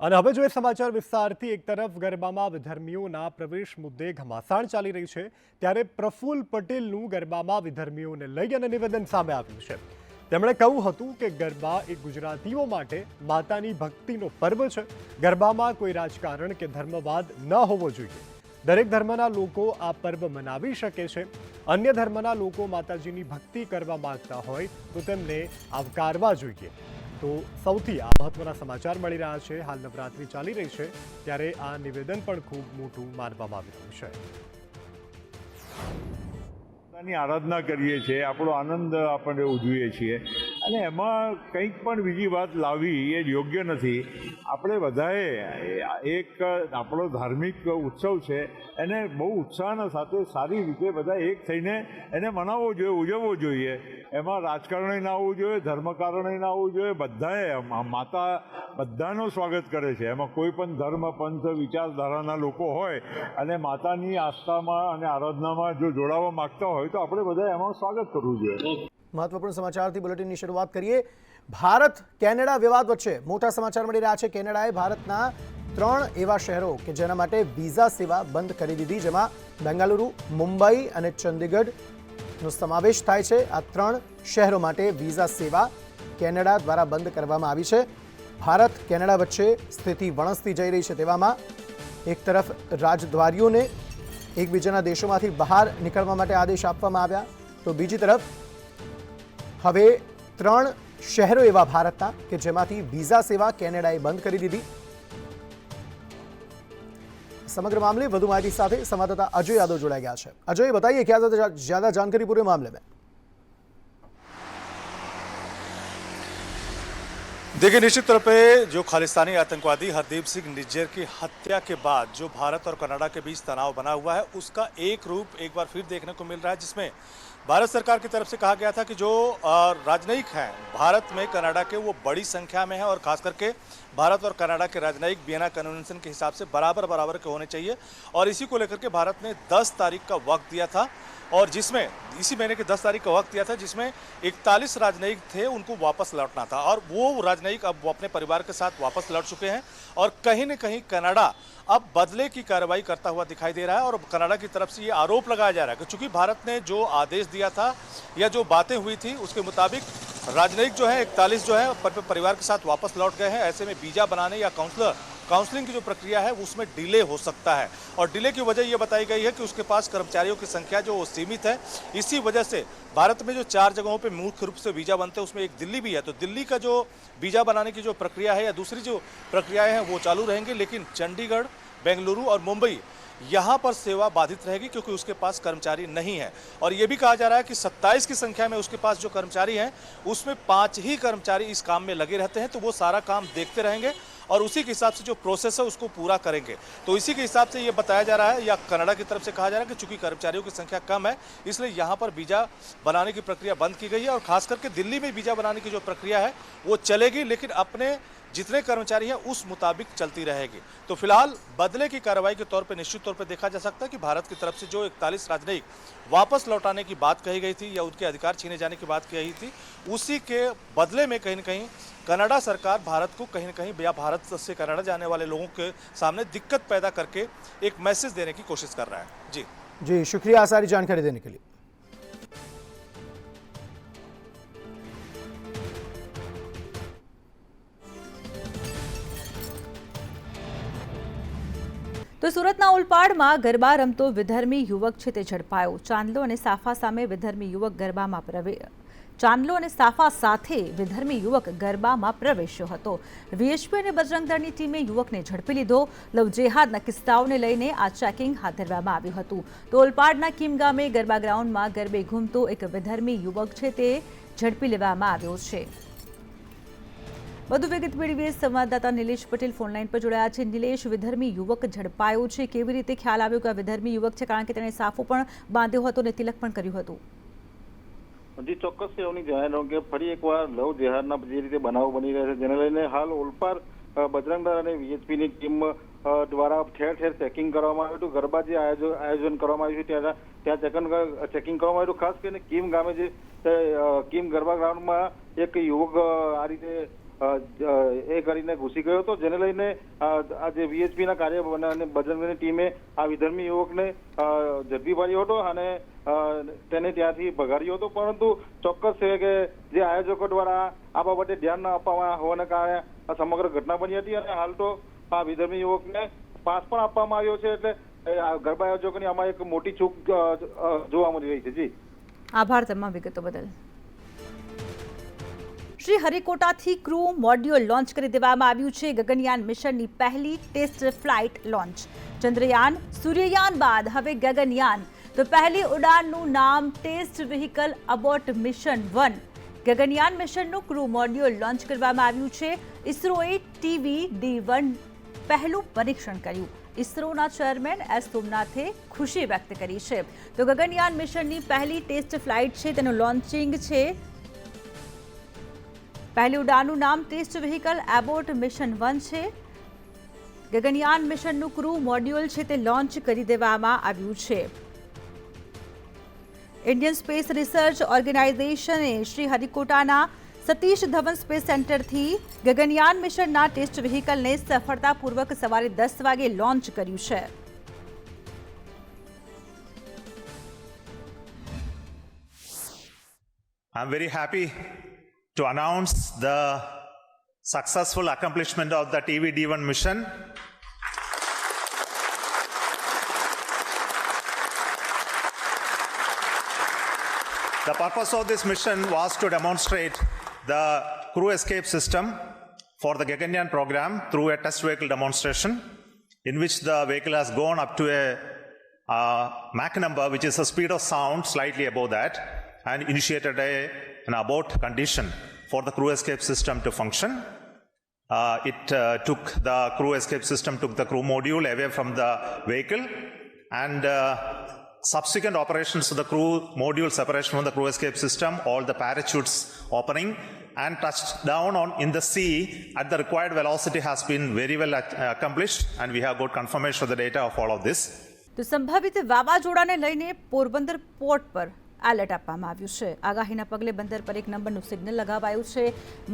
અને હવે જોઈએ સમાચાર વિસ્તારથી। એક તરફ ગરબામાં વિધર્મીઓના પ્રવેશ મુદ્દે ઘમાસાણ ચાલી રહી છે, ત્યારે પ્રફુલ્લ પટેલનું ગરબામાં વિધર્મીઓને લઈ અને નિવેદન સામે આવ્યું છે। તેમણે કહ્યું હતું કે ગરબા એ ગુજરાતીઓ માટે માતાની ભક્તિનો પર્વ છે। ગરબામાં કોઈ રાજકારણ કે ધર્મવાદ ન હોવો જોઈએ। દરેક ધર્મના લોકો આ પર્વ મનાવી શકે છે। અન્ય ધર્મના લોકો માતાજીની ભક્તિ કરવા માંગતા હોય તો તેમને આવકારવા જોઈએ। તો સૌથી આ મહત્વના સમાચાર મળી રહ્યા છે। હાલ નવરાત્રી ચાલી રહી છે, ત્યારે આ નિવેદન પણ ખૂબ મોટું માનવામાં આવી રહ્યું છે। આરાધના કરીએ છીએ, આપણો આનંદ આપણે ઉજવીએ છીએ અને એમાં કંઈક પણ બીજી વાત લાવવી એ યોગ્ય નથી। આપણે બધાએ એક આપણો ધાર્મિક ઉત્સવ છે, એને બહુ ઉત્સાહના સાથે સારી રીતે બધા એક થઈને એને મનાવવો જોઈએ, ઉજવવો જોઈએ। એમાં રાજકારણે ના આવવું જોઈએ, ધર્મકારણે ના આવવું જોઈએ। બધાએ માતા બધાનું સ્વાગત કરે છે। એમાં કોઈ પણ ધર્મ, પંથ, વિચારધારાના લોકો હોય અને માતાની આસ્થામાં અને આરાધનામાં જો જોડાવા માગતા હોય તો આપણે બધા એમાં સ્વાગત કરવું જોઈએ। મહત્વપૂર્ણ સમાચારથી બુલેટિનની શરૂઆત કરીએ। ભારત કેનેડા વિવાદ વચ્ચે મોટા સમાચાર મળી રહ્યા છે। કેનેડાએ ભારતના 3 એવા શહેરો કે જેના માટે વિઝા સેવા બંધ કરી દીધી, જેમાં બેંગાલુરુ, મુંબઈ અને ચંદીગઢનો સમાવેશ થાય છે। આ 3 શહેરો માટે વિઝા સેવા કેનેડા દ્વારા બંધ કરવામાં આવી છે। ભારત કેનેડા વચ્ચે સ્થિતિ વણસતી જઈ રહી છે, તેવામાં એક તરફ રાજદ્વારીઓને એકબીજાના દેશોમાંથી બહાર નીકળવા માટે આદેશ આપવામાં આવ્યા, તો બીજી તરફ હવે 3 શહેરો એવા ભારતના કે જેમાંથી વિઝા સેવા કેનેડાએ બંધ કરી દીધી। समग्र मामले વધુ માહિતી સાથે संवाददाता अजय यादव जुड़ा गया है। अजय, बताइए क्या ज्यादा जानकारी पूरे मामले में। देखिए, निश्चित तौर पे जो खालिस्तानी आतंकवादी हरदीप सिंह निज्जर की हत्या के बाद जो भारत और कनाडा के बीच तनाव बना हुआ है, उसका एक रूप एक बार फिर देखने को मिल रहा है, जिसमें भारत सरकार की तरफ से कहा गया था कि जो राजनयिक हैं भारत में कनाडा के, वो बड़ी संख्या में हैं और खास करके भारत और कनाडा के राजनयिक वियना कन्वेंशन के हिसाब से बराबर के होने चाहिए। और इसी को लेकर के भारत ने 10 तारीख का वक्त दिया था, और जिसमें इसी महीने की 10 तारीख का वक्त दिया था, जिसमें 41 राजनयिक थे, उनको वापस लौटना था। और वो राजनयिक अब वो अपने परिवार के साथ वापस लौट चुके हैं। और कहीं न कहीं कनाडा अब बदले की कार्रवाई करता हुआ दिखाई दे रहा है। और कनाडा की तरफ से ये आरोप लगाया जा रहा है कि चूंकि भारत ने जो आदेश दिया था या जो बातें हुई थी उसके मुताबिक राजनयिक जो है 41 जो है परिवार के साथ वापस लौट गए हैं। ऐसे में वीजा बनाने या काउंसलिंग की जो प्रक्रिया है उसमें डिले हो सकता है, और डिले की वजह यह बताई गई है कि उसके पास कर्मचारियों की संख्या जो सीमित है। इसी वजह से भारत में जो 4 जगहों पे मुख्य रूप से वीजा बनते हैं, उसमें एक दिल्ली भी है, तो दिल्ली का जो वीजा बनाने की जो प्रक्रिया है या दूसरी जो प्रक्रियाएं हैं वो चालू रहेंगी, लेकिन चंडीगढ़, बेंगलुरु और मुंबई यहाँ पर सेवा बाधित रहेगी क्योंकि उसके पास कर्मचारी नहीं है। और ये भी कहा जा रहा है कि 27 की संख्या में उसके पास जो कर्मचारी हैं उसमें 5 ही कर्मचारी इस काम में लगे रहते हैं, तो वो सारा काम देखते रहेंगे और उसी के हिसाब से जो प्रोसेस है उसको पूरा करेंगे। तो इसी के हिसाब से ये बताया जा रहा है या कनाडा की तरफ से कहा जा रहा है कि चूंकि कर्मचारियों की संख्या कम है, इसलिए यहाँ पर वीजा बनाने की प्रक्रिया बंद की गई है। और खास करके दिल्ली में वीजा बनाने की जो प्रक्रिया है वो चलेगी, लेकिन अपने जितने कर्मचारी हैं उस मुताबिक चलती रहेगी। तो फिलहाल बदले की कार्रवाई के तौर पे निश्चित तौर पे देखा जा सकता है कि भारत की तरफ से जो 41 राजनयिक वापस लौटाने की बात कही गई थी या उनके अधिकार छीने जाने की बात कही थी, उसी के बदले में कहीं न कहीं कनाडा सरकार भारत को कहीं न कहीं या भारत से कनाडा जाने वाले लोगों के सामने दिक्कत पैदा करके एक मैसेज देने की कोशिश कर रहा है। जी, शुक्रिया सारी जानकारी देने के लिए। તો સુરતના ઓલપાડમાં ગરબા રમતો વિધર્મી યુવક છે તે ઝડપાયો। ચાંદલો અને સાફા સામે વિધર્મી યુવક ગરબામાં ચાંદલો અને સાફા સાથે વિધર્મી યુવક ગરબામાં પ્રવેશ્યો હતો। વીએચપી અને બજરંગ દળની ટીમે યુવકને ઝડપી લીધો। લવ જેહાદના કિસ્સાઓને લઈને આ ચેકિંગ હાથ ધરવામાં આવ્યું હતું। તો ઓલપાડના કીમ ગામે ગરબા ગ્રાઉન્ડમાં ગરબે ઘૂમતો એક વિધર્મી યુવક છે તે ઝડપી લેવામાં આવ્યો છે। વધુ વિગત મેળવીએ સંવાદદાતા નિલેશ પટેલ ફોનલાઈન પર જોડાયા છે। નિલેશ, વિધર્મી યુવક ઝડપાયો છે, કેવી રીતે ખ્યાલ આવ્યો કે આ વિધર્મી યુવક છે, કારણ કે તેણે સાફો પણ બાંધ્યો હતો અને તિલક પણ કર્યું હતું? જી, ચોક્કસ એવની જણાવ્યું કે ફરી એકવાર લવ જેહાદના જે રીતે બનાવો બની રહ્યા છે, જેને લઈને હાલ ઓલપાડ બજરંગ દળ અને વીએચપીની ટીમ દ્વારા ઠેર ઠેર ચેકિંગ કરવામાં આવ્યું હતું। ગરબા જે આયોજન કરવામાં આવ્યું છે ત્યાં ચેકિંગ કરવામાં આવ્યું। ખાસ કરીને કીમ ગામે જે કીમ ગરબા ગ્રાઉન્ડમાં એક યુવક આ રીતે એ કરીને ઘૂસી ગયો હતો, જેને લઈને આ જે વીએચપીના કાર્ય અને બજરંગની ટીમે આ વિધર્મી યુવકને ઝડપી પાડ્યો હતો અને તેને ત્યાંથી ભગાડ્યો હતો. પરંતુ ચોક્કસ છે કે જે આયોજકો દ્વારા આ બાબતે ધ્યાન ન આપવામાં હોવાને કારણે આ સમગ્ર ઘટના બની હતી અને હાલ તો આ વિધર્મી યુવકને પાસ પણ આપવામાં આવ્યો છે. એટલે ગરબા આયોજકોની આમાં એક મોટી ચૂક જોવા મળી રહી છે. જી, આભાર તમામ વિગતો બદલ. શ્રી હરિકોટાથી ક્રૂ મોડ્યુલ લોન્ચ કરી દેવામાં આવ્યું છે. ગગનયાન મિશનની પહેલી test flight launch. Chandrayaan, Suryayaan બાદ હવે ગગનયાન. તો પહેલી ઉડાનનું નામ test vehicle abort mission 1. Gaganyaan મિશનનું ક્રૂ મોડ્યુલ લોન્ચ કરવામાં આવ્યું છે. ઇસરોએ TVD-1 પહેલું પરીક્ષણ કર્યું. ઇસરોના ચેરમેન એસ સોમનાથે ખુશી વ્યક્ત કરી છે. તો ગગનયાન મિશનની પહેલી ટેસ્ટ ફ્લાઇટ છે, તેનું લોન્ચિંગ છે. પહેલી ઉડાનનું નામ ટેસ્ટ વ્હીકલ એબોટ મિશન 1 છે. ગગનયાન મિશનનું ક્રૂ મોડ્યુલ છે તે લોન્ચ કરી દેવામાં આવ્યું છે. ઇન્ડિયન સ્પેસ રિસર્ચ ઓર્ગેનાઇઝેશને શ્રી હરિકોટાના સતીશ ધવન સ્પેસ સેન્ટરથી ગગનયાન મિશનના ટેસ્ટ વ્હીકલને સફળતાપૂર્વક સવારે 10 વાગે લોન્ચ કર્યું છે. I'm very happy to announce the successful accomplishment of the TVD-1 mission. The purpose of this mission was to demonstrate the crew escape system for the Gaganyaan program through a test vehicle demonstration, in which the vehicle has gone up to a Mach number, which is a speed of sound slightly above that, and initiated an abort condition for the crew escape system to function. The crew escape system took the crew module away from the vehicle, and subsequent operations of the crew module separation from the crew escape system, all the parachutes opening and touched down in the sea at the required velocity has been very well accomplished, and we have got confirmation of the data of all of this. તો સંભવિત વાવાઝોડાને લઈને Porbandar port પર alert આપવામાં આવ્યું છે. આગાહીના પગલે બંદર પર 1 નંબરનું સિગ્નલ લગાવાયું છે.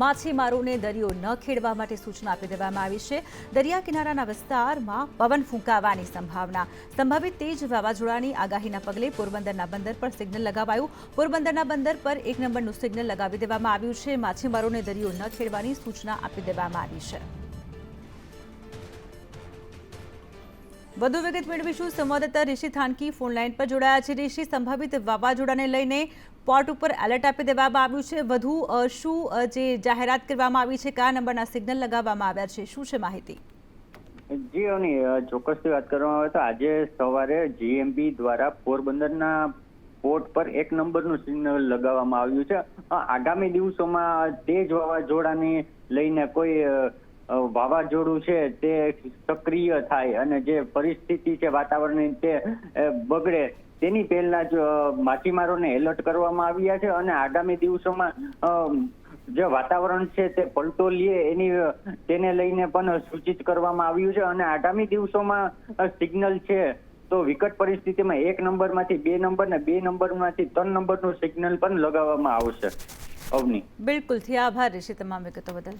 માછીમારોને દરિયો ન ખેડવા માટે સૂચના આપી દેવામાં આવી છે. દરિયા કિનારાના વિસ્તારમાં પવન ફૂંકાવાની સંભાવના. સંભવિત તેજ વાવાઝોડાની આગાહીના પગલે પોરબંદરના બંદર પર સિગ્નલ લગાવાયું. પોરબંદરના બંદર પર 1 નંબરનું સિગ્નલ લગાવી દેવામાં આવ્યું છે. માછીમારોને દરિયો ન ખેડવાની સૂચના આપી દેવામાં આવી છે. વધુ વિગત મેળવીશું. સંવાદદાતા ઋષિ થાનકી ફોન લાઈન પર જોડાયા છે. ઋષિ, સંભવિત વાવાઝોડાને લઈને પોર્ટ ઉપર એલર્ટ આપી દેવામાં આવ્યું છે. વધુ શું જે જાહેરાત કરવામાં આવી છે, કયા નંબરના સિગ્નલ લગાવવામાં આવ્યા છે, શું છે માહિતી? જી અવની, ચોક્કસથી વાત કરવામાં આવે તો આજે સવારે જીએમબી દ્વારા પોરબંદરના પોર્ટ પર 1 નંબરનું સિગ્નલ લગાવવામાં આવ્યું છે. આગામી દિવસોમાં તેજ વાવાઝોડાને લઈને કોઈ વાવાઝોડું છે તે સક્રિય થાય અને જે પરિસ્થિતિ છે વાતાવરણની તે બગડે તેની પહેલા જ માછીમારોને એલર્ટ કરવામાં આવ્યા છે. અને આગામી દિવસોમાં જે વાતાવરણ છે તે પલટો લે તેને લઈને પણ સૂચિત કરવામાં આવ્યું છે. અને આગામી દિવસોમાં સિગ્નલ છે તો વિકટ પરિસ્થિતિમાં 1 નંબરમાંથી 2 નંબર ને 2 નંબરમાંથી 3 નંબરનું સિગ્નલ પણ લગાવવામાં આવશે. અવની, બિલકુલ થી આભાર ઋષિ તમામ વિગતો બદલ.